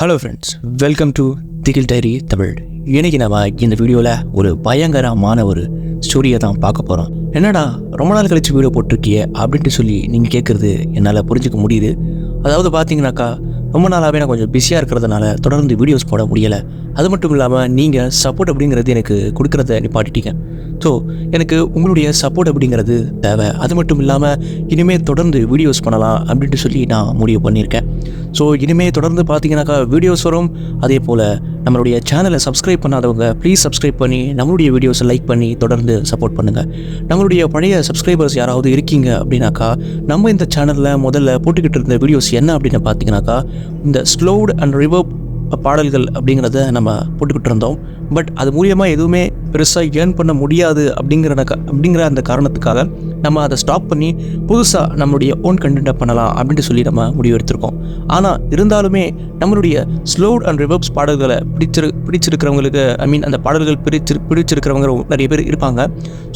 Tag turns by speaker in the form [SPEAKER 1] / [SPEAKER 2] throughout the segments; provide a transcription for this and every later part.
[SPEAKER 1] Hello friends, welcome to திகில் diary Tamil. இன்னைக்கு நம்ம இந்த வீடியோவில் ஒரு பயங்கரமான ஒரு ஸ்டோரியை தான் பார்க்க போகிறோம். என்னடா ரொம்ப நாள் கழிச்சு வீடியோ போட்டிருக்கிய அப்படின்ட்டு சொல்லி நீங்கள் கேட்குறது என்னால் புரிஞ்சுக்க முடியுது. அதாவது பார்த்தீங்கன்னாக்கா ரொம்ப நாளாகவே நான் கொஞ்சம் பிஸியாக இருக்கிறதுனால தொடர்ந்து வீடியோஸ் போட முடியலை. அது மட்டும் இல்லாமல் நீங்கள் சப்போர்ட் அப்படிங்கிறது எனக்கு கொடுக்குறத நிப்பாட்டிட்டீங்க. ஸோ எனக்கு உங்களுடைய சப்போர்ட் அப்படிங்கிறது தேவை. அது மட்டும் இல்லாமல் இனிமேல் தொடர்ந்து வீடியோஸ் பண்ணலாம் அப்படின்ட்டு சொல்லி நான் முடிவு பண்ணியிருக்கேன். ஸோ இனிமேல் தொடர்ந்து பார்த்தீங்கன்னாக்கா வீடியோஸ் வரும். அதே போல் நம்மளுடைய சேனலை சப்ஸ்கிரைப் பண்ணாதவங்க ப்ளீஸ் சப்ஸ்கிரைப் பண்ணி நம்மளுடைய வீடியோஸை லைக் பண்ணி தொடர்ந்து சப்போர்ட் பண்ணுங்கள். நம்மளுடைய பழைய சப்ஸ்கிரைபர்ஸ் யாராவது இருக்கீங்க அப்படின்னாக்கா நம்ம இந்த சேனலில் முதல்ல போட்டுக்கிட்டு இருந்த வீடியோஸ் என்ன அப்படின்னு பார்த்தீங்கன்னாக்கா இந்த ஸ்லோவ்டு அண்ட் ரிவர்ப் பாடல்கள் அப்படிங்கிறத நம்ம போட்டுக்கிட்டு இருந்தோம். பட் அது மூலியமாக எதுவுமே பெருசாக ஏர்ன் பண்ண முடியாது அப்படிங்கிற அந்த காரணத்துக்காக நம்ம அதை ஸ்டாப் பண்ணி புதுசாக நம்மளுடைய ஓன் கண்டென்ட்டை பண்ணலாம் அப்படின்ட்டு சொல்லி நம்ம முடிவு எடுத்திருக்கோம். ஆனால் இருந்தாலுமே நம்மளுடைய ஸ்லோவ்ட் அண்ட் ரிவர்ப்ஸ் பாடல்களை பிடிச்சிருக்கிறவங்களுக்கு அந்த பாடல்கள் பிடிச்சிருக்கிறவங்க நிறைய பேர் இருப்பாங்க.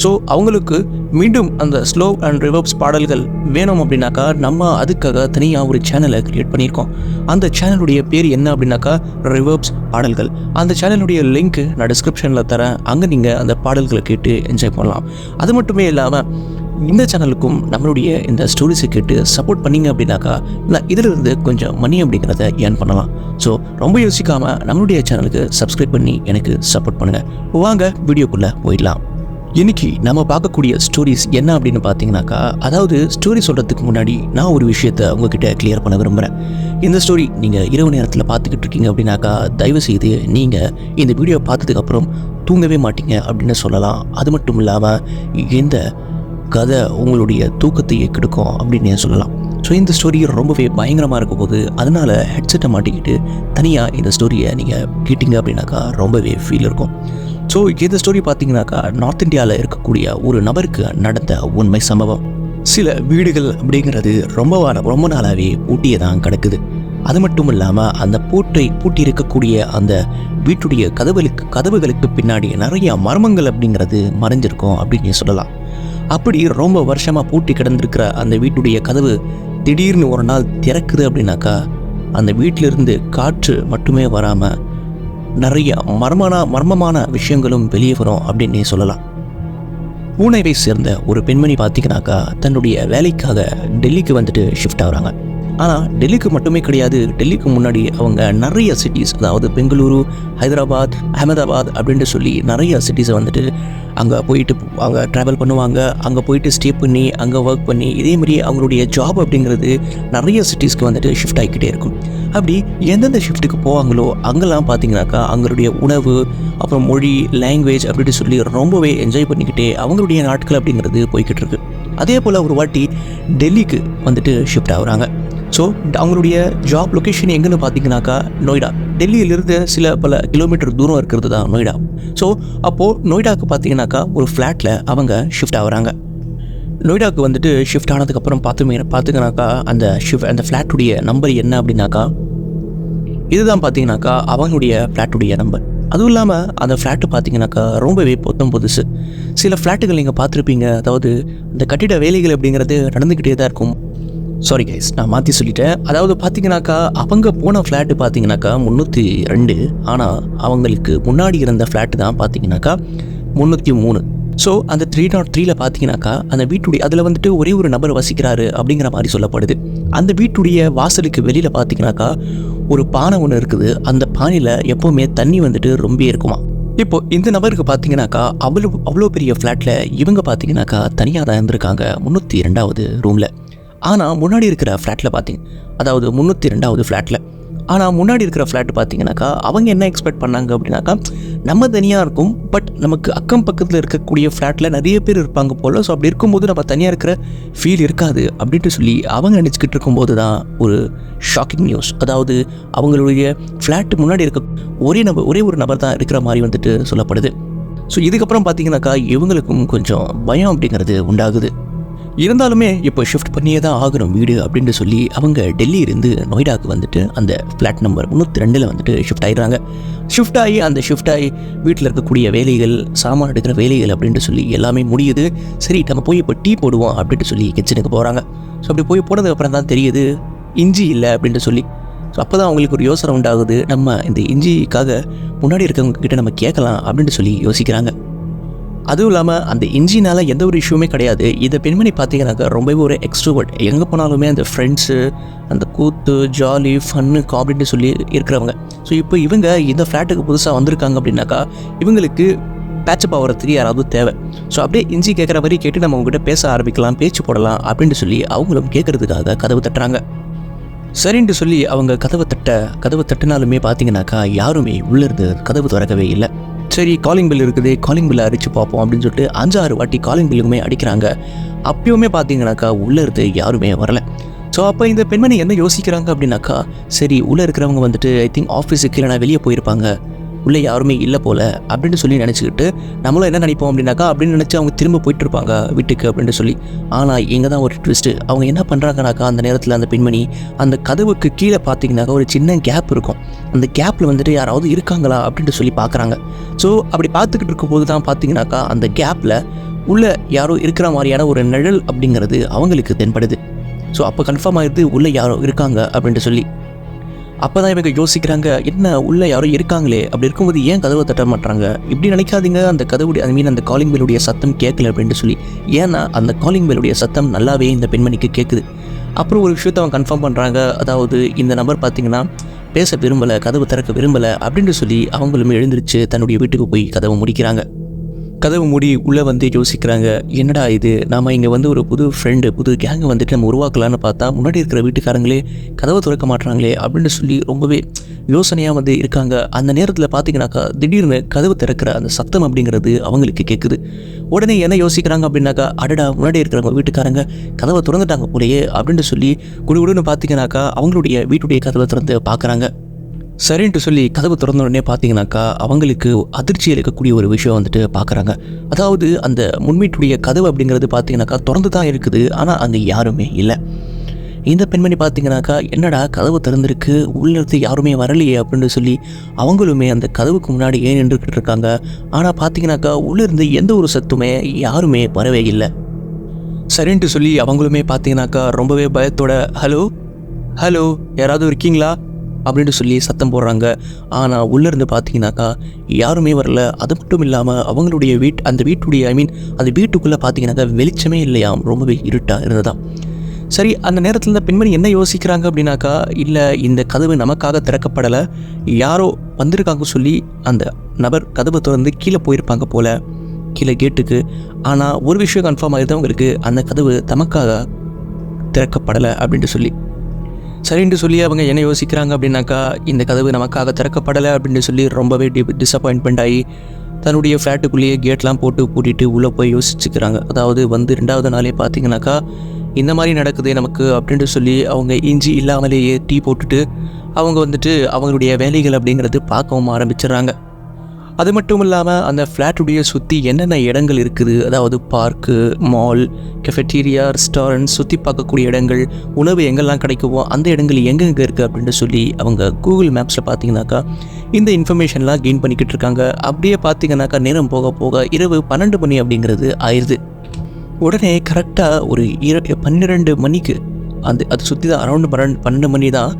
[SPEAKER 1] ஸோ அவங்களுக்கு மீண்டும் அந்த ஸ்லோவ் அண்ட் ரிவர்ப்ஸ் பாடல்கள் வேணும் அப்படின்னாக்கா நம்ம அதுக்காக தனியாக ஒரு சேனலை க்ரியேட் பண்ணியிருக்கோம். அந்த சேனலுடைய பேர் என்ன அப்படின்னாக்கா ரிவர்ப்ஸ் பாடல்கள். அந்த சேனலுடைய லிங்க் நான் டிஸ்கிரிப்ஷனில் தரேன். அங்கே நீங்கள் அந்த பாடல்களை கேட்டு என்ஜாய் பண்ணலாம். அது மட்டுமே இல்லாமல் இந்த சேனலுக்கும் நம்மளுடைய இந்த ஸ்டோரிஸை கேட்டு சப்போர்ட் பண்ணிங்க அப்படின்னாக்கா நான் இதிலிருந்து கொஞ்சம் மணி அப்படிங்கிறத ஏர்ன் பண்ணலாம். ஸோ ரொம்ப யோசிக்காமல் நம்மளுடைய சேனலுக்கு சப்ஸ்கிரைப் பண்ணி எனக்கு சப்போர்ட் பண்ணுங்கள். வாங்க வீடியோக்குள்ளே போயிடலாம். இன்றைக்கி நம்ம பார்க்கக்கூடிய ஸ்டோரிஸ் என்ன அப்படின்னு பார்த்தீங்கன்னாக்கா, அதாவது ஸ்டோரி சொல்கிறதுக்கு முன்னாடி நான் ஒரு விஷயத்தை உங்ககிட்ட கிளியர் பண்ண விரும்புகிறேன். இந்த ஸ்டோரி நீங்கள் இரவு நேரத்தில் பார்த்துக்கிட்டு இருக்கீங்க அப்படின்னாக்கா தயவுசெய்து நீங்கள் இந்த வீடியோ பார்த்ததுக்கப்புறம் தூங்கவே மாட்டீங்க அப்படின்னு சொல்லலாம். அது மட்டும் இல்லாமல் இந்த கதை உங்களுடைய தூக்கத்தையே கெடுக்கும் அப்படின்னு சொல்லலாம். ஸோ இந்த ஸ்டோரி ரொம்பவே பயங்கரமாக இருக்கும் போது அதனால் ஹெட்செட்டை மாட்டிக்கிட்டு தனியாக இந்த ஸ்டோரியை நீங்கள் கேட்டிங்க அப்படின்னாக்கா ரொம்பவே ஃபீல் இருக்கும். ஸோ இந்த ஸ்டோரி பார்த்தீங்கன்னாக்கா நார்த் இந்தியாவில் இருக்கக்கூடிய ஒரு நபருக்கு நடந்த உண்மை சம்பவம். சில வீடுகள் அப்படிங்கிறது ரொம்ப நாளாகவே பூட்டியே தான் கிடக்குது. அது மட்டும் இல்லாமல் அந்த பூட்டி இருக்கக்கூடிய அந்த வீட்டுடைய கதவுகளுக்கு பின்னாடி நிறைய மர்மங்கள் அப்படிங்கிறது மறைஞ்சிருக்கும் அப்படின்னு சொல்லலாம். அப்படி ரொம்ப வருஷமாக பூட்டி கிடந்திருக்கிற அந்த வீட்டுடைய கதவு திடீர்னு ஒரு நாள் திறக்குது அப்படின்னாக்கா அந்த வீட்டிலிருந்து காற்று மட்டுமே வராமல் நிறைய மர்மமான விஷயங்களும் வெளியே வரும் அப்படின்னே சொல்லலாம். பூனேவை சேர்ந்த ஒரு பெண்மணி பார்த்தீங்கன்னாக்கா தன்னுடைய வேலைக்காக டெல்லிக்கு வந்துட்டு ஷிஃப்ட் ஆகுறாங்க. ஆனால் டெல்லிக்கு மட்டுமே கிடையாது, டெல்லிக்கு முன்னாடி அவங்க நிறைய சிட்டிஸ், அதாவது பெங்களூரு, ஹைதராபாத், அகமதாபாத் அப்படின்ட்டு சொல்லி நிறைய சிட்டிஸை வந்துட்டு அங்கே போயிட்டு அவங்க ட்ராவல் பண்ணுவாங்க. அங்கே போயிட்டு ஸ்டே பண்ணி அங்கே ஒர்க் பண்ணி இதேமாரி அவங்களுடைய ஜாப் அப்படிங்கிறது நிறைய சிட்டிஸ்க்கு வந்துட்டு ஷிஃப்ட் ஆகிக்கிட்டே இருக்கும். அப்படி எந்தெந்த ஷிஃப்ட்டுக்கு போவாங்களோ அங்கெல்லாம் பார்த்தீங்கன்னாக்கா அவங்களுடைய உணவு, அப்புறம் மொழி, லாங்குவேஜ் அப்படின்ட்டு சொல்லி ரொம்பவே என்ஜாய் பண்ணிக்கிட்டே அவங்களுடைய நாட்கள் அப்படிங்கிறது போய்கிட்டு இருக்கு. அதே போல் ஒரு வாட்டி டெல்லிக்கு வந்துட்டு ஷிஃப்ட் ஆகுறாங்க. ஸோ அவங்களுடைய ஜாப் லொக்கேஷன் எங்கன்னு பார்த்தீங்கன்னாக்கா நொய்டா. டெல்லியிலிருந்து பல கிலோமீட்டர் தூரம் இருக்கிறது தான் நொய்டா. ஸோ அப்போது நொய்டாவுக்கு பார்த்தீங்கன்னாக்கா ஒரு ஃப்ளாட்டில் அவங்க ஷிஃப்ட் ஆகுறாங்க. நொய்டாவுக்கு வந்துட்டு ஷிஃப்ட் ஆனதுக்கப்புறம் பார்த்துங்கனாக்கா அந்த ஃப்ளாட்டுடைய நம்பர் என்ன அப்படின்னாக்கா இதுதான் பார்த்தீங்கன்னாக்கா அவங்களுடைய ஃப்ளாட்டுடைய நம்பர். அதுவும் இல்லாமல் அந்த ஃப்ளாட்டு பார்த்தீங்கன்னாக்கா ரொம்பவே புதுசு. சில ஃப்ளாட்டுகள் நீங்கள் பார்த்துருப்பீங்க, அதாவது இந்த கட்டிட வேலைகள் அப்படிங்கிறது நடந்துக்கிட்டே தான் இருக்கும். சாரி கைஸ், நான் மாற்றி சொல்லிட்டேன். அதாவது பார்த்தீங்கன்னாக்கா அவங்க போன ஃப்ளாட்டு பார்த்தீங்கன்னாக்கா 302. ஆனால் அவங்களுக்கு முன்னாடி இருந்த ஃப்ளாட்டு தான் பார்த்தீங்கன்னாக்கா 303. ஸோ அந்த 303 பார்த்தீங்கன்னாக்கா அந்த வீட்டுடைய அதில் வந்துட்டு ஒரே ஒரு நபர் வசிக்கிறாரு அப்படிங்கிற மாதிரி சொல்லப்படுது. அந்த வீட்டுடைய வாசலுக்கு வெளியில் பார்த்தீங்கன்னாக்கா ஒரு பானை ஒன்று இருக்குது. அந்த பானையில் எப்போவுமே தண்ணி வந்துட்டு ரொம்ப இருக்குமா. இப்போது இந்த நபருக்கு பார்த்தீங்கன்னாக்கா அவ்வளோ பெரிய ஃப்ளாட்டில் இவங்க பார்த்தீங்கன்னாக்கா தனியாக தான் இருந்திருக்காங்க 302வது ரூமில். ஆனால் முன்னாடி இருக்கிற ஃப்ளாட்டில் அதாவது 302வது ஃப்ளாட்டில் முன்னாடி இருக்கிற ஃப்ளாட்டு பார்த்தீங்கன்னாக்கா அவங்க என்ன எக்ஸ்பெக்ட் பண்ணாங்க அப்படின்னாக்கா நம்ம தனியாக இருக்கும், பட் நமக்கு அக்கம் பக்கத்தில் இருக்கக்கூடிய ஃப்ளாட்டில் நிறைய பேர் இருப்பாங்க போல். ஸோ அப்படி இருக்கும்போது நம்ம தனியாக இருக்கிற ஃபீல் இருக்காது அப்படின்ட்டு சொல்லி அவங்க நினச்சிக்கிட்டு இருக்கும்போது தான் ஒரு ஷாக்கிங் நியூஸ். அதாவது அவங்களுடைய ஃப்ளாட்டு முன்னாடி இருக்க ஒரே ஒரு நபர் தான் இருக்கிற மாதிரி வந்துட்டு சொல்லப்படுது. ஸோ இதுக்கப்புறம் பார்த்தீங்கன்னாக்கா இவங்களுக்கும் கொஞ்சம் பயம் அப்படிங்கிறது உண்டாகுது. இருந்தாலுமே இப்போ ஷிஃப்ட் பண்ணியே தான் ஆகணும் வீடு அப்படின்ட்டு சொல்லி அவங்க டெல்லியிலேருந்து நொய்டாவுக்கு வந்துட்டு அந்த ஃப்ளாட் நம்பர் 302 வந்துட்டு ஷிஃப்ட் ஆகிடுறாங்க. ஷிஃப்ட் ஆகி வீட்டில் இருக்கக்கூடிய வேலைகள், சாமான் எடுக்கிற வேலைகள் அப்படின்ட்டு சொல்லி எல்லாமே முடியுது. சரி நம்ம போய் இப்போ டீ போடுவோம் அப்படின்ட்டு சொல்லி கிச்சனுக்கு போகிறாங்க. ஸோ அப்படி போய் போனதுக்கப்புறம் தான் தெரியுது இஞ்சி இல்லை அப்படின்ட்டு சொல்லி. ஸோ அப்போ தான் அவங்களுக்கு ஒரு யோசனை உண்டாகுது, நம்ம இந்த இஞ்சிக்காக முன்னாடி இருக்கவங்க கிட்ட நம்ம கேட்கலாம் அப்படின்ட்டு சொல்லி யோசிக்கிறாங்க. அதுவும் இல்லாமல் அந்த இஞ்சினால் எந்த ஒரு இஷ்யூமே கிடையாது. இதை பெண்மணி பார்த்தீங்கன்னாக்கா ரொம்பவே ஒரு எக்ஸ்ட்ரோவர்ட். எங்கே போனாலுமே அந்த ஃப்ரெண்ட்ஸு, அந்த கூத்து, ஜாலி, ஃபன்னு, காமெடின்னு சொல்லி இருக்கிறவங்க. ஸோ இப்போ இவங்க இந்த ஃப்ளாட்டுக்கு புதுசாக வந்திருக்காங்க அப்படின்னாக்கா இவங்களுக்கு பேட்சப் ஆகிறதுக்கு யாராவது தேவை. ஸோ அப்படியே இஞ்சி கேட்குற மாதிரி கேட்டு நம்ம அவங்ககிட்ட பேச ஆரம்பிக்கலாம், பேச்சு போடலாம் அப்படின்ட்டு சொல்லி அவங்களும் கேட்குறதுக்காக கதவு தட்டுறாங்க. சரின்ட்டு சொல்லி அவங்க கதவை தட்டினாலுமே பார்த்தீங்கன்னாக்கா யாருமே உள்ளேருந்து கதவு திறக்கவே இல்லை. சரி, காலிங் பில் இருக்குது, காலிங் பில்லை அடித்து பார்ப்போம் அப்படின்னு சொல்லிட்டு 5-6 வாட்டி காலிங் பில்லுமே அடிக்கிறாங்க. அப்பயுமே பார்த்தீங்கன்னாக்கா உள்ளே இருந்து யாருமே வரலை. ஸோ அப்போ இந்த பெண்மணி என்ன யோசிக்கிறாங்க அப்படின்னாக்கா, சரி உள்ளே இருக்கிறவங்க வந்துட்டு ஐ திங்க் ஆஃபீஸுக்கு இல்லைனா வெளியே போயிருப்பாங்க, உள்ளே யாருமே இல்லை போல் அப்படின்னு சொல்லி நினச்சிக்கிட்டு நம்மளும் என்ன நினைப்போம் அப்படின்னாக்கா அப்படின்னு நினச்சி அவங்க திரும்ப போயிட்டு இருப்பாங்க வீட்டுக்கு அப்படின்ட்டு சொல்லி. ஆனால் இங்கே தான் ஒரு ட்விஸ்ட்டு. அவங்க என்ன பண்ணுறாங்கனாக்கா அந்த நேரத்தில் அந்த பெண்மணி அந்த கதவுக்கு கீழே பார்த்தீங்கன்னாக்கா ஒரு சின்ன கேப் இருக்கும். அந்த கேப்பில் வந்துட்டு யாராவது இருக்காங்களா அப்படின்ட்டு சொல்லி பார்க்குறாங்க. ஸோ அப்படி பார்த்துக்கிட்டு இருக்கும்போது தான் பார்த்தீங்கன்னாக்கா அந்த கேப்பில் உள்ளே யாரோ இருக்கிற மாதிரியான ஒரு நிழல் அப்படிங்கிறது அவங்களுக்கு தென்படுது. ஸோ அப்போ கன்ஃபார்ம் ஆகிடுது உள்ளே யாரோ இருக்காங்க அப்படின்ட்டு சொல்லி. அப்போ தான் இவங்க யோசிக்கிறாங்க, என்ன உள்ளே யாரோ இருக்காங்களே, அப்படி இருக்கும்போது ஏன் கதவை தட்ட மாட்டாங்க, இப்படி நினைக்காதீங்க, அந்த கதவுடைய அந்த காலிங் பெல்லுடைய சத்தம் கேட்கல அப்படின்ட்டு சொல்லி. ஏன்னா அந்த காலிங் பெல்லுடைய சத்தம் நல்லாவே இந்த பெண்மணிக்கு கேட்குது. அப்புறம் ஒரு விஷயத்தை அவங்க கன்ஃபார்ம் பண்ணுறாங்க, அதாவது இந்த நபர் பார்த்திங்கன்னா பேச விரும்பலை, கதவு திறக்க விரும்பலை அப்படின்ட்டு சொல்லி அவங்களும் எழுந்திரிச்சு தன்னுடைய வீட்டுக்கு போய் கதவை முடிக்கிறாங்க. கதவு மூடி உள்ளே வந்து யோசிக்கிறாங்க, என்னடா இது, நாம் இங்கே வந்து ஒரு புது ஃப்ரெண்டு, புது கேங்கை வந்துட்டு நம்ம உருவாக்கலான்னு பார்த்தா முன்னாடி இருக்கிற வீட்டுக்காரங்களே கதவை திறக்க மாட்டுறாங்களே அப்படின்னு சொல்லி ரொம்பவே யோசனையாக வந்து இருக்காங்க. அந்த நேரத்தில் பார்த்தீங்கன்னாக்கா திடீர்னு கதவு திறக்கிற அந்த சத்தம் அப்படிங்கிறது அவங்களுக்கு கேட்குது. உடனே என்ன யோசிக்கிறாங்க அப்படின்னாக்கா, அடடா முன்னாடி இருக்கிறவங்க வீட்டுக்காரங்க கதவை திறந்துட்டாங்க போலையே அப்படின்ட்டு சொல்லி குடுகுடுன்னு பார்த்தீங்கன்னாக்கா அவங்களுடைய வீட்டுடைய கதவை திறந்து பார்க்குறாங்க. சரின்ட்டு சொல்லி கதவு திறந்த உடனே பார்த்தீங்கன்னாக்கா அவங்களுக்கு அதிர்ச்சி அளிக்கக்கூடிய ஒரு விஷயம் வந்துட்டு பார்க்குறாங்க. அதாவது அந்த முன்வீட்டுடைய கதவு அப்படிங்கிறது பார்த்தீங்கன்னாக்கா திறந்து தான் இருக்குது, ஆனால் அங்கே யாருமே இல்லை. இந்த பெண்மணி பார்த்தீங்கன்னாக்கா என்னடா கதவு திறந்துருக்கு, உள்ளிருந்து யாருமே வரலையே அப்படின்னு சொல்லி அவங்களுமே அந்த கதவுக்கு முன்னாடி ஏன் நின்றுக்கிட்டு இருக்காங்க. ஆனால் பார்த்தீங்கன்னாக்கா உள்ளிருந்து எந்த ஒரு சத்துமே யாருமே வரவே இல்லை. சரின்ட்டு சொல்லி அவங்களுமே பார்த்தீங்கன்னாக்கா ரொம்பவே பயத்தோட ஹலோ ஹலோ யாராவது இருக்கீங்களா அப்படின்ட்டு சொல்லி சத்தம் போடுறாங்க. ஆனால் உள்ளேருந்து பார்த்தீங்கன்னாக்கா யாருமே வரல. அது மட்டும் இல்லாமல் அவங்களுடைய அந்த வீட்டுடைய அந்த வீட்டுக்குள்ளே பார்த்தீங்கன்னாக்கா வெளிச்சமே இல்லையாம், ரொம்பவே இருட்டாக இருந்ததாம். சரி, அந்த நேரத்தில் இந்த பெண்மணி என்ன யோசிக்கிறாங்க அப்படின்னாக்கா, இல்லை இந்த கதவு நமக்காக திறக்கப்படலை, யாரோ வந்திருக்காங்க சொல்லி அந்த நபர் கதவை திறந்து கீழே போயிருப்பாங்க போல் கீழே கேட்டுக்கு. ஆனால் ஒரு விஷயம் கன்ஃபார்ம் ஆகிடுது அவங்களுக்கு, அந்த கதவு தமக்காக திறக்கப்படலை அப்படின்ட்டு சொல்லி. சரின்ட்டு சொல்லி அவங்க என்ன யோசிக்கிறாங்க அப்படின்னாக்கா, இந்த கதவு நமக்காக திறக்கப்படலை அப்படின்னு சொல்லி ரொம்பவே டிசப்பாயின்மெண்ட் ஆகி தன்னுடைய ஃப்ளாட்டுக்குள்ளேயே கேட்லாம் போட்டு பூட்டிட்டு உள்ளே போய் யோசிச்சுக்கிறாங்க. அதாவது வந்து 2வது நாளே பார்த்தீங்கன்னாக்கா இந்த மாதிரி நடக்குது நமக்கு அப்படின்ட்டு சொல்லி அவங்க இஞ்சி இல்லாமலேயே டீ போட்டுட்டு அவங்க வந்துட்டு அவங்களுடைய வேலைகள் அப்படிங்கிறது பார்க்கவும் ஆரம்பிச்சிடுறாங்க. அது மட்டும் இல்லாமல் அந்த ஃப்ளாட்டுடைய சுற்றி என்னென்ன இடங்கள் இருக்குது, அதாவது பார்க்கு, மால், கெஃபெட்டீரியா, ரெஸ்டாரண்ட், சுற்றி பார்க்கக்கூடிய இடங்கள், உணவு எங்கெல்லாம் கிடைக்குமோ அந்த இடங்கள் எங்கெங்கே இருக்குது அப்படின்ட்டு சொல்லி அவங்க கூகுள் மேப்ஸில் பார்த்தீங்கன்னாக்கா இந்த இன்ஃபர்மேஷன்லாம் கெயின் பண்ணிக்கிட்டு இருக்காங்க. அப்படியே பார்த்தீங்கன்னாக்கா நேரம் போக போக இரவு 12 மணி அப்படிங்கிறது ஆயிடுது. உடனே கரெக்டாக ஒரு 12 மணிக்கு அது சுற்றி தான் அரௌண்டு 12 மணி தான்.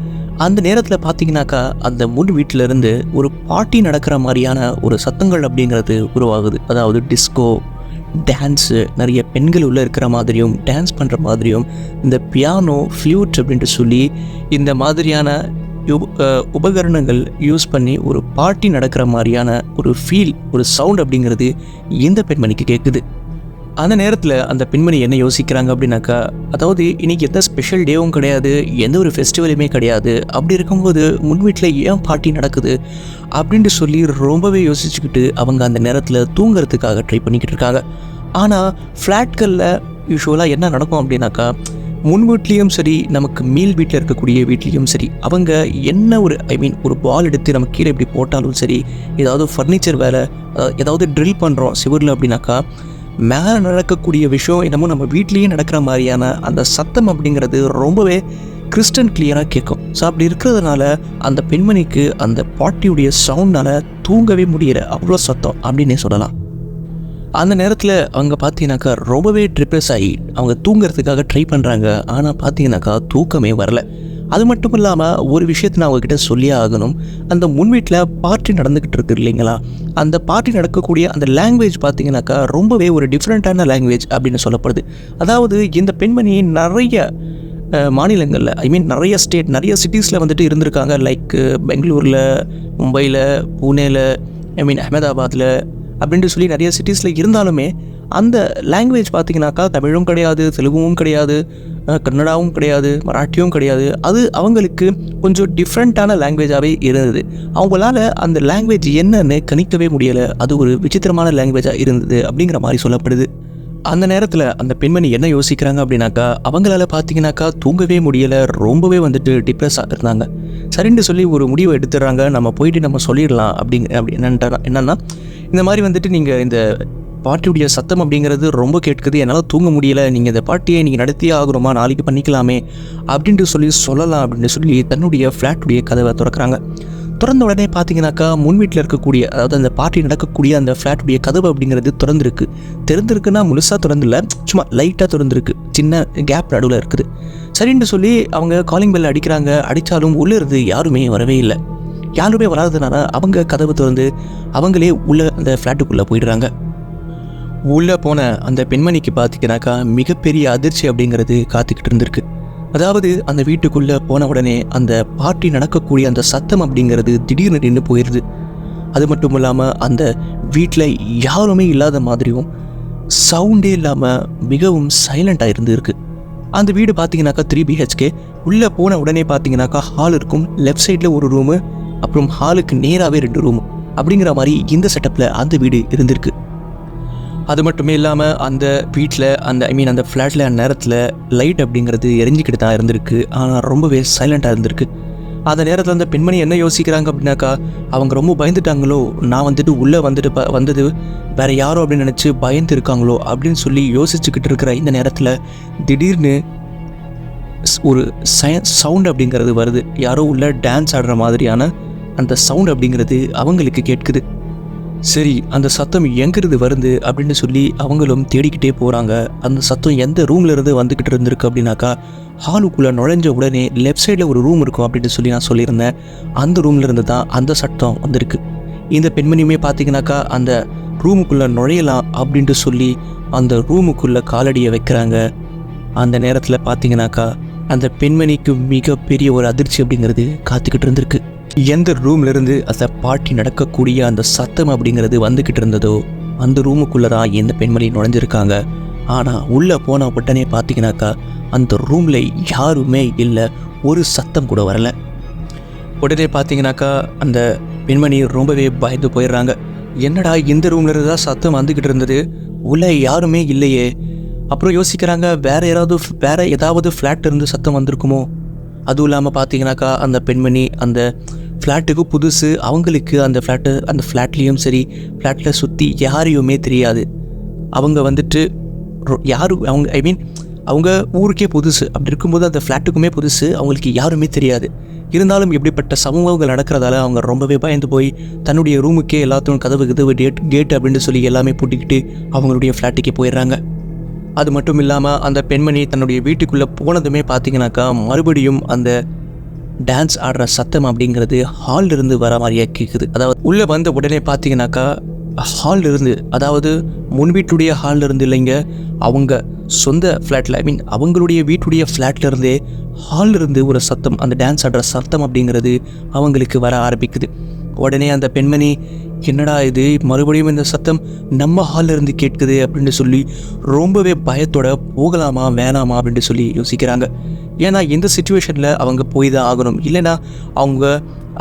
[SPEAKER 1] அந்த நேரத்தில் பார்த்தீங்கன்னாக்கா அந்த முன் வீட்டிலேருந்து ஒரு பார்ட்டி நடக்கிற மாதிரியான ஒரு சத்தங்கள் அப்படிங்கிறது உருவாகுது. அதாவது டிஸ்கோ, டான்ஸு, நிறைய பெண்கள் உள்ளே இருக்கிற மாதிரியும் டான்ஸ் பண்ணுற மாதிரியும் இந்த பியானோ, ஃப்ளூட் அப்படின்ட்டு சொல்லி இந்த மாதிரியான உபகரணங்கள் யூஸ் பண்ணி ஒரு பார்ட்டி நடக்கிற மாதிரியான ஒரு ஃபீல், ஒரு சவுண்ட் அப்படிங்கிறது இந்த பெண்மணிக்கு கேட்குது. அந்த நேரத்தில் அந்த பெண்மணி என்ன யோசிக்கிறாங்க அப்படின்னாக்கா, அதாவது இன்றைக்கி எந்த ஸ்பெஷல் டேவும் கிடையாது, எந்த ஒரு ஃபெஸ்டிவலுமே கிடையாது, அப்படி இருக்கும்போது முன் வீட்டில் ஏன் பார்ட்டி நடக்குது அப்படின்ட்டு சொல்லி ரொம்பவே யோசிச்சுக்கிட்டு அவங்க அந்த நேரத்தில் தூங்குறதுக்காக ட்ரை பண்ணிக்கிட்டு இருக்காங்க. ஆனால் ஃப்ளாட்களில் யூஸ்வலாக என்ன நடக்கும் அப்படின்னாக்கா, முன் வீட்லேயும் சரி, நமக்கு மீல் வீட்டில் இருக்கக்கூடிய வீட்லேயும் சரி, அவங்க என்ன ஒரு ஒரு பால் எடுத்து நம்ம கீழே இப்படி போட்டாலும் சரி, ஏதாவது ஃபர்னிச்சர் வேலை, ஏதாவது ட்ரில் பண்ணுறோம் சிவரில் அப்படின்னாக்கா மேலே நடக்கக்கூடிய விஷயம் என்னமோ நம்ம வீட்லேயே நடக்கிற மாதிரியான அந்த சத்தம் அப்படிங்கிறது ரொம்பவே கிறிஸ்டன் கிளியராக கேட்கும். ஸோ அப்படி இருக்கிறதுனால அந்த பெண்மணிக்கு அந்த பாட்டியுடைய சவுண்டால் தூங்கவே முடியல, அவ்வளோ சத்தம் அப்படின்னே சொல்லலாம். அந்த நேரத்தில் அவங்க பார்த்தீங்கன்னாக்கா ரொம்பவே டிப்ரெஸ் ஆகி அவங்க தூங்குறதுக்காக ட்ரை பண்ணுறாங்க. ஆனால் பார்த்தீங்கன்னாக்கா தூக்கமே வரல. அது மட்டும் இல்லாமல் ஒரு விஷயத்தை நான் அவங்கக்கிட்ட சொல்லியே ஆகணும். அந்த முன் வீட்டில் பார்ட்டி நடந்துக்கிட்டு இருக்கு இல்லைங்களா, அந்த பார்ட்டி நடக்கக்கூடிய அந்த லாங்குவேஜ் பார்த்தீங்கன்னாக்கா ரொம்பவே ஒரு டிஃப்ரெண்ட்டான லாங்குவேஜ் அப்படின்னு சொல்லப்படுது. அதாவது இந்த பெண்மணி நிறைய மாநிலங்களில், ஐ மீன் நிறைய ஸ்டேட், நிறைய சிட்டிஸில் வந்துட்டு இருந்திருக்காங்க. லைக் பெங்களூரில், மும்பையில், பூனேல, ஐ மீன் அஹமதாபாத்தில் அப்படின்ட்டு சொல்லி நிறைய சிட்டிஸில் இருந்தாலுமே அந்த லாங்குவேஜ் பார்த்திங்கனாக்கா தமிழும் கிடையாது, தெலுங்கும் கிடையாது, கன்னடாவும் கிடையாது, மராட்டியும் கிடையாது. அது அவங்களுக்கு கொஞ்சம் டிஃப்ரெண்ட்டான லாங்குவேஜாகவே இருந்தது. அவங்களால அந்த லாங்குவேஜ் என்னன்னு கணிக்கவே முடியலை. அது ஒரு விசித்திரமான லாங்குவேஜாக இருந்தது அப்படிங்கிற மாதிரி சொல்லப்படுது. அந்த நேரத்தில் அந்த பெண்மணி என்ன யோசிக்கிறாங்க அப்படின்னாக்கா, அவங்களால பார்த்தீங்கன்னாக்கா தூங்கவே முடியலை, ரொம்பவே வந்துட்டு டிப்ரெஸ்ஸாக இருந்தாங்க. சரின்னு சொல்லி ஒரு முடிவை எடுத்துடுறாங்க, நம்ம போயிட்டு நம்ம சொல்லிடலாம் அப்படி என்னன்னா இந்த மாதிரி வந்துட்டு நீங்கள் இந்த பார்ட்டியுடைய சத்தம் அப்படிங்கிறது ரொம்ப கேட்குது, என்னால் தூங்க முடியலை, நீங்கள் இந்த பார்ட்டியை நீங்கள் நடத்தியே ஆகணுமா, நாளைக்கு பண்ணிக்கலாமே அப்படின்ட்டு சொல்லலாம் அப்படின்னு சொல்லி தன்னுடைய ஃப்ளாட்டுடைய கதவை திறக்கிறாங்க. திறந்த உடனே பார்த்தீங்கன்னாக்கா முன் வீட்டில் இருக்கக்கூடிய, அதாவது அந்த பார்ட்டி நடக்கக்கூடிய அந்த ஃப்ளாட்டுடைய கதவு அப்படிங்கிறது திறந்துருக்குன்னா முழுசாக திறந்துல, சும்மா லைட்டாக திறந்துருக்கு, சின்ன கேப் நடுவில் இருக்குது. சரின்னு சொல்லி அவங்க காலிங் பெல் அடிக்கிறாங்க. அடித்தாலும் உள்ளே இருந்து யாருமே வரவே இல்லை. யாருமே வராததுனால அவங்க கதவு திறந்து அவங்களே உள்ளே அந்த ஃப்ளாட்டுக்குள்ளே போயிடுறாங்க. உள்ளே போன அந்த பெண்மணிக்கு பார்த்தீங்கன்னாக்கா மிகப்பெரிய அதிர்ச்சி அப்படிங்கிறது காத்துக்கிட்டு இருந்திருக்கு. அதாவது அந்த வீட்டுக்குள்ளே போன உடனே அந்த பார்ட்டி நடக்கக்கூடிய அந்த சத்தம் அப்படிங்கிறது திடீர்னு நின்று போயிடுது. அது மட்டும் இல்லாமல் அந்த வீட்டில் யாருமே இல்லாத மாதிரியும் சவுண்டே இல்லாமல் மிகவும் சைலண்ட்டாக இருந்துருக்கு. அந்த வீடு பார்த்தீங்கன்னாக்கா 3 BHK. உள்ளே போன உடனே பார்த்தீங்கன்னாக்கா ஹால் இருக்கும், லெஃப்ட் சைடில் ஒரு ரூமு, அப்புறம் ஹாலுக்கு நேராகவே 2 ரூமு அப்படிங்கிற மாதிரி இந்த செட்டப்பில் அந்த வீடு இருந்திருக்கு. அது மட்டுமே இல்லாமல் அந்த வீட்டில் அந்த ஃப்ளாட்டில் நேரத்தில் லைட் அப்படிங்கிறது எரிஞ்சிக்கிட்டு தான் இருந்திருக்கு. ஆனால் ரொம்பவே சைலண்ட்டாக இருந்திருக்கு. அந்த நேரத்தில் அந்த பெண்மணி என்ன யோசிக்கிறாங்க அப்படின்னாக்கா, அவங்க ரொம்ப பயந்துட்டாங்களோ, நான் வந்துட்டு உள்ளே வந்தது வேறு யாரோ அப்படின்னு நினச்சி பயந்து இருக்காங்களோ அப்படின்னு சொல்லி யோசிச்சுக்கிட்டு இருக்கிற இந்த நேரத்தில் திடீர்னு ஒரு சவுண்ட் அப்படிங்கிறது வருது. யாரோ உள்ள டான்ஸ் ஆடுற மாதிரியான அந்த சவுண்ட் அப்படிங்கிறது அவங்களுக்கு கேட்குது. சரி, அந்த சத்தம் எங்கிருந்து வருது அப்படின்னு சொல்லி அவங்களும் தேடிக்கிட்டே போகிறாங்க. அந்த சத்தம் எந்த ரூமில் இருந்து வந்துக்கிட்டு இருந்திருக்கு அப்படின்னாக்கா, ஹாலுக்குள்ளே நுழைஞ்ச உடனே லெஃப்ட் சைடில் ஒரு ரூம் இருக்கும் அப்படின்னு சொல்லி நான் சொல்லியிருந்தேன். அந்த ரூமில் இருந்து தான் அந்த சத்தம் வந்திருக்கு. இந்த பெண்மணியுமே பார்த்தீங்கன்னாக்கா அந்த ரூமுக்குள்ளே நுழையலாம் அப்படின்ட்டு சொல்லி அந்த ரூமுக்குள்ளே காலடியை வைக்கிறாங்க. அந்த நேரத்தில் பார்த்தீங்கன்னாக்கா அந்த பெண்மணிக்கு மிகப்பெரிய ஒரு அதிர்ச்சி அப்படிங்கிறது காத்துக்கிட்டு இருந்திருக்கு. எந்த ரூம்லேருந்து அந்த பார்ட்டி நடக்கக்கூடிய அந்த சத்தம் அப்படிங்கிறது வந்துக்கிட்டு இருந்ததோ அந்த ரூமுக்குள்ளே தான் இந்த பெண்மணி நுழைஞ்சிருக்காங்க. ஆனால் உள்ளே போன உடனே பார்த்தீங்கன்னாக்கா அந்த ரூமில் யாருமே இல்லை, ஒரு சத்தம் கூட வரலை. உடனே பார்த்தீங்கன்னாக்கா அந்த பெண்மணி ரொம்பவே பயந்து போயிடுறாங்க. என்னடா இந்த ரூம்லேருந்து தான் சத்தம் வந்துக்கிட்டு இருந்தது, உள்ளே யாருமே இல்லையே. அப்புறம் யோசிக்கிறாங்க, வேறு ஏதாவது ஃப்ளாட் இருந்து சத்தம் வந்திருக்குமோ. அதுவும் இல்லாமல் பார்த்தீங்கன்னாக்கா அந்த பெண்மணி அந்த ஃப்ளாட்டுக்கு புதுசு. அவங்களுக்கு அந்த ஃப்ளாட்லேயும் சரி, ஃப்ளாட்டில் சுற்றி யாரையுமே தெரியாது. அவங்க வந்துட்டு அவங்க ஊருக்கே புதுசு. அப்படி இருக்கும்போது அந்த ஃப்ளாட்டுக்குமே புதுசு, அவங்களுக்கு யாருமே தெரியாது. இருந்தாலும் இப்படிப்பட்ட சமூகங்கள் நடக்கிறதால அவங்க ரொம்பவே பயந்து போய் தன்னுடைய ரூமுக்கே எல்லாத்தையும் கதவு கேட் அப்படின்னு சொல்லி எல்லாமே பூட்டிக்கிட்டு அவங்களுடைய ஃப்ளாட்டுக்கே போயிடுறாங்க. அது மட்டும் இல்லாமல் அந்த பெண்மணி தன்னுடைய வீட்டுக்குள்ளே போனதுமே பார்த்தீங்கன்னாக்கா மறுபடியும் அந்த டான்ஸ் ஆடுற சத்தம் அப்படிங்கிறது ஹாலில் இருந்து வர மாதிரியே கேட்குது. அதாவது உள்ளே வந்த உடனே பார்த்தீங்கன்னாக்கா ஹாலில் இருந்து, அதாவது முன் வீட்டுடைய ஹாலில் இருந்து இல்லைங்க, அவங்க சொந்த ஃப்ளாட்டில் அவங்களுடைய வீட்டுடைய ஃப்ளாட்டில் இருந்தே ஹாலில் இருந்து ஒரு சத்தம், அந்த டான்ஸ் ஆடுற சத்தம் அப்படிங்கிறது அவங்களுக்கு வர ஆரம்பிக்குது. உடனே அந்த பெண்மணி, என்னடா இது, மறுபடியும் இந்த சத்தம் நம்ம ஹாலில் இருந்து கேட்குது அப்படின்னு சொல்லி ரொம்பவே பயத்தோட போகலாமா வேணாமா அப்படின்ட்டு சொல்லி யோசிக்கிறாங்க. ஏன்னா இந்த சிச்சுவேஷனில் அவங்க போய் தான் ஆகணும், இல்லைன்னா அவங்க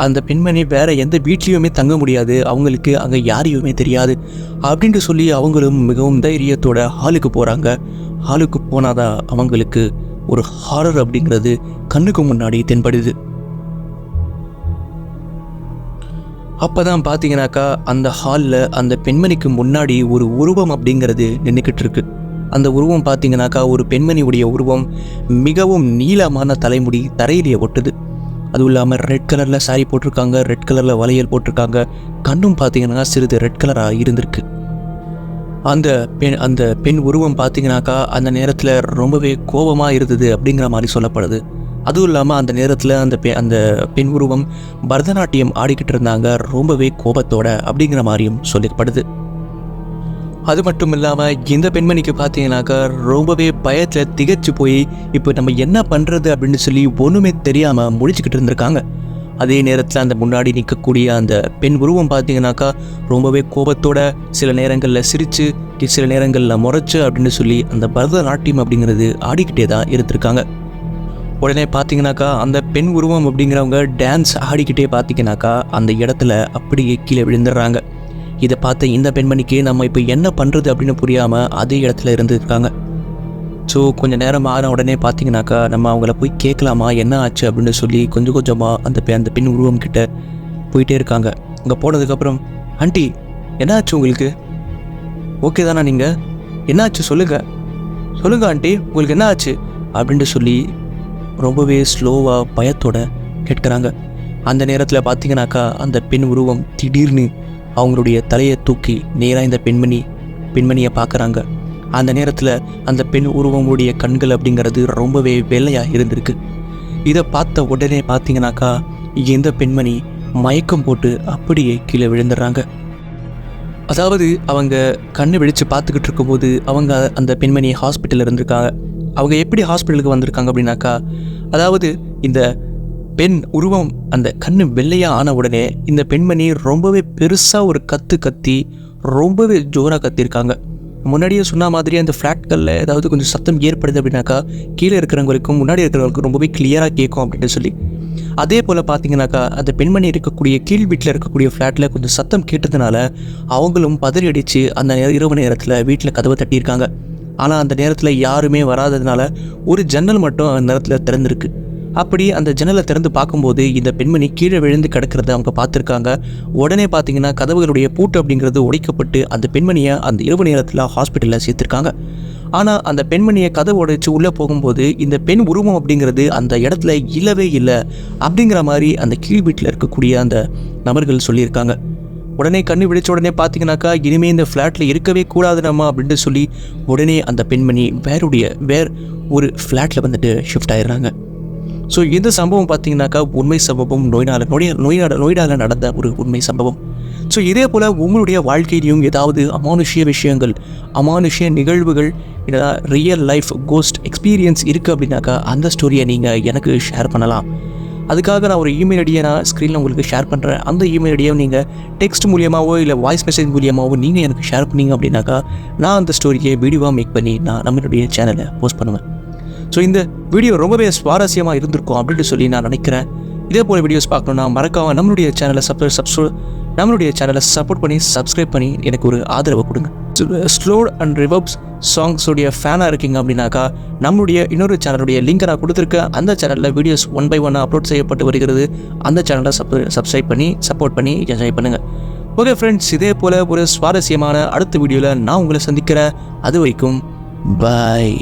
[SPEAKER 1] அந்த பெண்மணி வேறு எந்த வீட்லேயுமே தங்க முடியாது, அவங்களுக்கு அங்கே யாரையுமே தெரியாது அப்படின்ட்டு சொல்லி அவங்களும் மிகவும் தைரியத்தோட ஹாலுக்கு போகிறாங்க. ஹாலுக்கு போனாதான் அவங்களுக்கு ஒரு ஹாரர் அப்படிங்கிறது கண்ணுக்கு முன்னாடி தென்படுது. அப்போ தான் பார்த்தீங்கன்னாக்கா அந்த ஹாலில் அந்த பெண்மணிக்கு முன்னாடி ஒரு உருவம் அப்படிங்கிறது நின்றுக்கிட்டு இருக்கு. அந்த உருவம் பார்த்தீங்கன்னாக்கா ஒரு பெண்மணியுடைய உருவம், மிகவும் நீளமான தலைமுடி தரையிலேயே ஒட்டுது. அதுவும் இல்லாமல் ரெட் கலரில் சாரி போட்டிருக்காங்க, ரெட் கலரில் வளையல் போட்டிருக்காங்க. கண்ணும் பார்த்தீங்கன்னா சிறிது ரெட் கலராக இருந்திருக்கு. அந்த பெண் உருவம் பார்த்தீங்கன்னாக்கா அந்த நேரத்தில் ரொம்பவே கோபமாக இருந்தது அப்படிங்கிற மாதிரி சொல்லப்படுது. அதுவும் இல்லாமல் அந்த நேரத்தில் அந்த பெண் உருவம் பரதநாட்டியம் ஆடிக்கிட்டு இருந்தாங்க ரொம்பவே கோபத்தோட அப்படிங்கிற மாதிரியும் சொல்லப்படுது. அது மட்டும் இல்லாமல் இந்த பெண்மணிக்கு பார்த்தீங்கன்னாக்கா ரொம்பவே பயத்தில் திகைச்சு போய் இப்போ நம்ம என்ன பண்ணுறது அப்படின்னு சொல்லி ஒன்றுமே தெரியாமல் முழிச்சுக்கிட்டு இருந்திருக்காங்க. அதே நேரத்தில் அந்த முன்னாடி நிற்கக்கூடிய அந்த பெண் உருவம் பார்த்தீங்கன்னாக்கா ரொம்பவே கோபத்தோட சில நேரங்களில் சிரித்து சில நேரங்களில் முறைச்சு அப்படின்னு சொல்லி அந்த பரதநாட்டியம் அப்படிங்கிறது ஆடிக்கிட்டே தான் இருந்திருக்காங்க. உடனே பார்த்தீங்கன்னாக்கா அந்த பெண் உருவம் அப்படிங்கிறவங்க டான்ஸ் ஆடிக்கிட்டே பார்த்தீங்கன்னாக்கா அந்த இடத்துல அப்படியே கீழே விழுந்துடுறாங்க. இதை பார்த்து இந்த பெண்மணிக்கு நம்ம இப்போ என்ன பண்ணுறது அப்படின்னு புரியாமல் அதே இடத்துல இருந்துருக்காங்க. ஸோ கொஞ்சம் நேரம் ஆன உடனே பார்த்தீங்கன்னாக்கா நம்ம அவங்கள போய் கேட்கலாமா என்ன ஆச்சு அப்படின்னு சொல்லி கொஞ்சம் கொஞ்சமாக அந்த பெண் உருவம் கிட்ட போயிட்டே இருக்காங்க. அங்கே போனதுக்கப்புறம், ஆண்டி என்ன ஆச்சு உங்களுக்கு? ஓகே தானே நீங்கள்? என்ன ஆச்சு சொல்லுங்கள் ஆண்டி, உங்களுக்கு என்ன ஆச்சு அப்படின்ட்டு சொல்லி ரொம்பவே ஸ்லோவாக பயத்தோட கேட்குறாங்க. அந்த நேரத்தில் பார்த்தீங்கன்னாக்கா அந்த பெண் உருவம் திடீர்னு அவங்களுடைய தலையை தூக்கி நேராக இந்த பெண்மணியை பார்க்குறாங்க. அந்த நேரத்தில் அந்த பெண் உருவங்களுடைய கண்கள் அப்படிங்கிறது ரொம்பவே வெள்ளையாக இருந்திருக்கு. இதை பார்த்த உடனே பார்த்தீங்கன்னாக்கா இந்த பெண்மணி மயக்கம் போட்டு அப்படியே கீழே விழுந்துடுறாங்க. அதாவது அவங்க கண்ணு விழித்து பார்த்துக்கிட்டு இருக்கும்போது அவங்க அந்த பெண்மணி ஹாஸ்பிட்டலில் இருந்திருக்காங்க. அவங்க எப்படி ஹாஸ்பிட்டலுக்கு வந்திருக்காங்க அப்படின்னாக்கா, அதாவது இந்த பெண் உருவம் அந்த கண்ணு வெள்ளையாக ஆன உடனே இந்த பெண்மணி ரொம்பவே பெருசாக ஒரு கத்தி ரொம்பவே ஜோராக கத்திருக்காங்க. முன்னாடியே சொன்ன மாதிரி அந்த ஃப்ளாட்களில் ஏதாவது கொஞ்சம் சத்தம் ஏற்படுது அப்படின்னாக்கா கீழே இருக்கிறவங்களுக்கும் முன்னாடி இருக்கிறவங்களுக்கும் ரொம்பவே கிளியராக கேட்கும் அப்படின்னு சொல்லி. அதே போல் பார்த்தீங்கன்னாக்கா அந்த பெண்மணி இருக்கக்கூடிய கீழ் வீட்டில் இருக்கக்கூடிய ஃப்ளாட்டில் கொஞ்சம் சத்தம் கேட்டதுனால அவங்களும் பதறி அடித்து அந்த இரவு நேரத்தில் வீட்டில் கதவை தட்டியிருக்காங்க. ஆனால் அந்த நேரத்தில் யாருமே வராததுனால ஒரு ஜன்னல் மட்டும் அந்த நேரத்தில் திறந்துருக்கு. அப்படி அந்த ஜன்னலை திறந்து பார்க்கும்போது இந்த பெண்மணி கீழே விழுந்து கிடக்கிறத அவங்க பார்த்துருக்காங்க. உடனே பார்த்தீங்கன்னா கதவுகளுடைய பூட்டு அப்படிங்கிறது உடைக்கப்பட்டு அந்த பெண்மணியை அந்த இரவு நேரத்தில் ஹாஸ்பிட்டலில் சேர்த்துருக்காங்க. ஆனால் அந்த பெண்மணியை கதவு உடைச்சு உள்ளே போகும்போது இந்த பெண் உருவம் அப்படிங்கிறது அந்த இடத்துல இல்லவே இல்லை அப்படிங்கிற மாதிரி அந்த கீழ் வீட்டில் இருக்கக்கூடிய அந்த நபர்கள் சொல்லியிருக்காங்க. உடனே கண்ணு விழிச்ச உடனே பார்த்தீங்கன்னாக்கா இனிமேல் இந்த ஃப்ளாட்டில் இருக்கவே கூடாது நம்ம அப்படின்ட்டு சொல்லி உடனே அந்த பெண்மணி வேற ஒரு ஃப்ளாட்டில் வந்துட்டு ஷிஃப்ட் ஆயிடுறாங்க. ஸோ இந்த சம்பவம் பார்த்தீங்கன்னாக்கா உண்மை சம்பவம், நோய்டால நடந்த ஒரு உண்மை சம்பவம். ஸோ இதே போல் உங்களுடைய வாழ்க்கையிலையும் ஏதாவது அமானுஷ்ய விஷயங்கள், அமானுஷ்ய நிகழ்வுகள், ரியல் லைஃப் கோஸ்ட் எக்ஸ்பீரியன்ஸ் இருக்குது அப்படின்னாக்கா அந்த ஸ்டோரியை நீங்கள் எனக்கு ஷேர் பண்ணலாம். அதுக்காக நான் ஒரு இமெயில் ஐடியை நான் ஸ்க்ரீனில் உங்களுக்கு ஷேர் பண்ணுறேன். அந்த இமெயில் ஐடியை நீங்கள் டெக்ஸ்ட் மூலியமாகவோ இல்லை வாய்ஸ் மெசேஜ் மூலியமாகவோ நீங்கள் எனக்கு ஷேர் பண்ணிங்க அப்படின்னாக்கா நான் அந்த ஸ்டோரியை வீடியோவாக மேக் பண்ணி நான் நம்மளுடைய சேனலை போஸ்ட் பண்ணுவேன். ஸோ இந்த வீடியோ ரொம்பவே சுவாரஸ்யமாக இருந்திருக்கும் அப்படின்ட்டு சொல்லி நான் நினைக்கிறேன். இதே போல் வீடியோஸ் பார்க்கணுன்னா மறக்காமல் நம்மளுடைய சேனலை சப்போர்ட் பண்ணி சப்ஸ்கிரைப் பண்ணி எனக்கு ஒரு ஆதரவை கொடுங்க. ஸ்லோட் அண்ட் ரிவர்ப்ஸ் சாங்ஸுடைய ஃபேனாக இருக்கீங்க அப்படின்னாக்கா நம்மளுடைய இன்னொரு சேனலுடைய லிங்கை நான் கொடுத்துருக்கேன். அந்த சேனலில் வீடியோஸ் 1 by 1 அப்லோட் செய்யப்பட்டு வருகிறது. அந்த சேனலை சப்ஸ்கிரைப் பண்ணி சப்போர்ட் பண்ணி என்ஜாய் பண்ணுங்கள். ஓகே ஃப்ரெண்ட்ஸ், இதே போல் ஒரு சுவாரஸ்யமான அடுத்த வீடியோவில் நான் உங்களை சந்திக்கிறேன். அது வரைக்கும் பாய்.